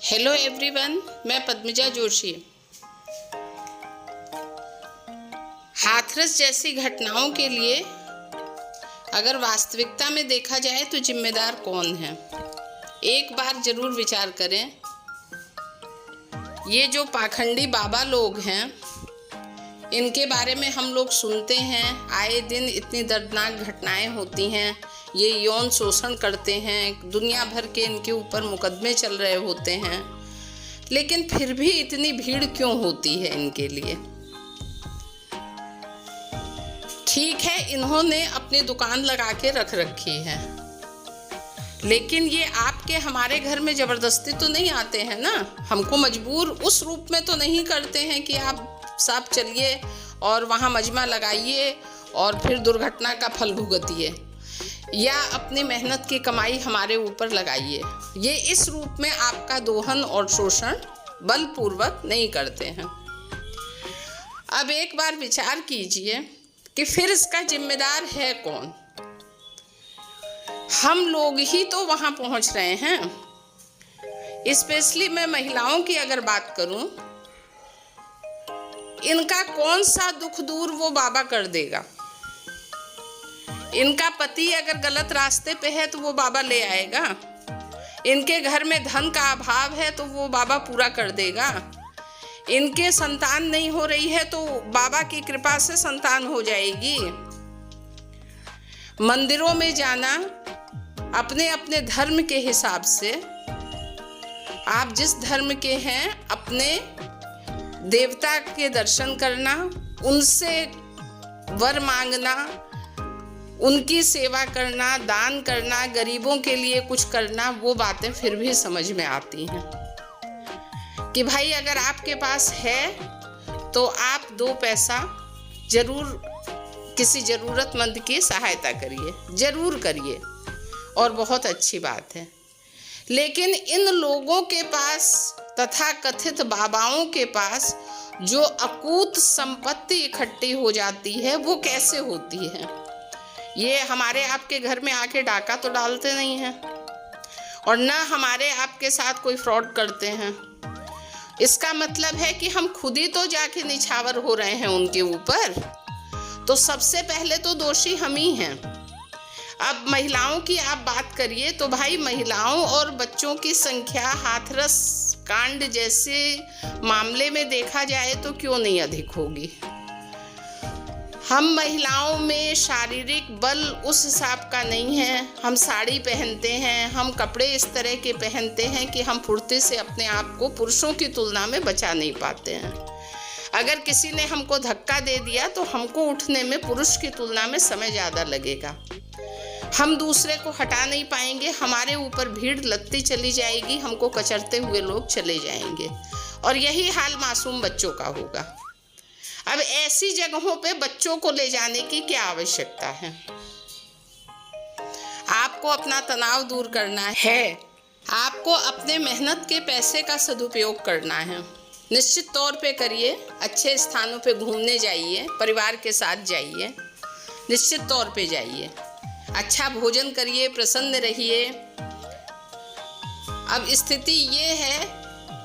Hello everyone, मैं पद्मजा जोशी। हाथरस जैसी घटनाओं के लिए अगर वास्तविकता में देखा जाए तो जिम्मेदार कौन है, एक बार जरूर विचार करें। ये जो पाखंडी बाबा लोग हैं, इनके बारे में हम लोग सुनते हैं, आए दिन इतनी दर्दनाक घटनाएं होती हैं। ये यौन शोषण करते हैं, दुनिया भर के इनके ऊपर मुकदमे चल रहे होते हैं, लेकिन फिर भी इतनी भीड़ क्यों होती है इनके लिए? ठीक है, इन्होंने अपनी दुकान लगा के रख रखी है, लेकिन ये आपके हमारे घर में ज़बरदस्ती तो नहीं आते हैं ना। हमको मजबूर उस रूप में तो नहीं करते हैं कि आप साहब चलिए और वहाँ मजमा लगाइए और फिर दुर्घटना का फल भुगतिए, या अपनी मेहनत की कमाई हमारे ऊपर लगाइए। ये इस रूप में आपका दोहन और शोषण बलपूर्वक नहीं करते हैं। अब एक बार विचार कीजिए कि फिर इसका जिम्मेदार है कौन? हम लोग ही तो वहाँ पहुँच रहे हैं। स्पेशली मैं महिलाओं की अगर बात करूँ, इनका कौन सा दुख दूर वो बाबा कर देगा? इनका पति अगर गलत रास्ते पे है तो वो बाबा ले आएगा। इनके घर में धन का अभाव है तो वो बाबा पूरा कर देगा। इनके संतान नहीं हो रही है तो बाबा की कृपा से संतान हो जाएगी। मंदिरों में जाना अपने अपने धर्म के हिसाब से, आप जिस धर्म के हैं, अपने देवता के दर्शन करना, उनसे वर मांगना, उनकी सेवा करना, दान करना, गरीबों के लिए कुछ करना, वो बातें फिर भी समझ में आती हैं कि भाई अगर आपके पास है तो आप 2 पैसा जरूर किसी ज़रूरतमंद की सहायता करिए, ज़रूर करिए, और बहुत अच्छी बात है। लेकिन इन लोगों के पास, तथा कथित बाबाओं के पास जो अकूत संपत्ति इकट्ठी हो जाती है, वो कैसे होती है? ये हमारे आपके घर में आके डाका तो डालते नहीं हैं, और न हमारे आपके साथ कोई फ्रॉड करते हैं। इसका मतलब है कि हम खुद ही तो जाके निछावर हो रहे हैं उनके ऊपर। तो सबसे पहले तो दोषी हम ही हैं। अब महिलाओं की आप बात करिए तो भाई, महिलाओं और बच्चों की संख्या हाथरस कांड जैसे मामले में देखा जाए तो क्यों नहीं अधिक होगी? हम महिलाओं में शारीरिक बल उस हिसाब का नहीं है। हम साड़ी पहनते हैं, हम कपड़े इस तरह के पहनते हैं कि हम फुर्ती से अपने आप को पुरुषों की तुलना में बचा नहीं पाते हैं। अगर किसी ने हमको धक्का दे दिया तो हमको उठने में पुरुष की तुलना में समय ज़्यादा लगेगा। हम दूसरे को हटा नहीं पाएंगे, हमारे ऊपर भीड़ लगती चली जाएगी, हमको कचरते हुए लोग चले जाएंगे, और यही हाल मासूम बच्चों का होगा। अब ऐसी जगहों पे बच्चों को ले जाने की क्या आवश्यकता है? आपको अपना तनाव दूर करना है, आपको अपने मेहनत के पैसे का सदुपयोग करना है। निश्चित तौर पे करिए, अच्छे स्थानों पे घूमने जाइए, परिवार के साथ जाइए, निश्चित तौर पे जाइए, अच्छा भोजन करिए, प्रसन्न रहिए। अब स्थिति ये है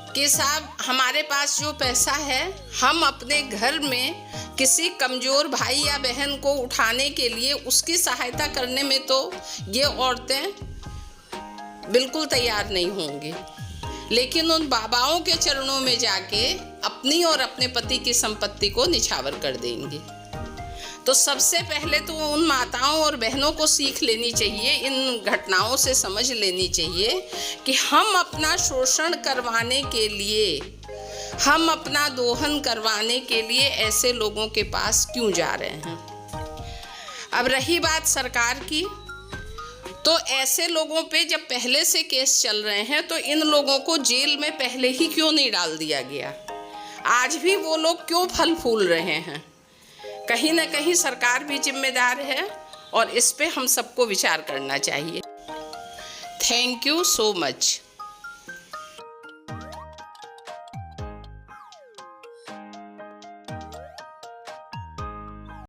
कि साहब हमारे पास जो पैसा है, हम अपने घर में किसी कमज़ोर भाई या बहन को उठाने के लिए उसकी सहायता करने में तो ये औरतें बिल्कुल तैयार नहीं होंगी, लेकिन उन बाबाओं के चरणों में जाके अपनी और अपने पति की संपत्ति को निछावर कर देंगी। तो सबसे पहले तो उन माताओं और बहनों को सीख लेनी चाहिए, इन घटनाओं से समझ लेनी चाहिए कि हम अपना शोषण करवाने के लिए, हम अपना दोहन करवाने के लिए ऐसे लोगों के पास क्यों जा रहे हैं। अब रही बात सरकार की, तो ऐसे लोगों पे जब पहले से केस चल रहे हैं तो इन लोगों को जेल में पहले ही क्यों नहीं डाल दिया गया? आज भी वो लोग क्यों फल फूल रहे हैं? कहीं ना कहीं सरकार भी जिम्मेदार है, और इस पे हम सबको विचार करना चाहिए। Thank you so much.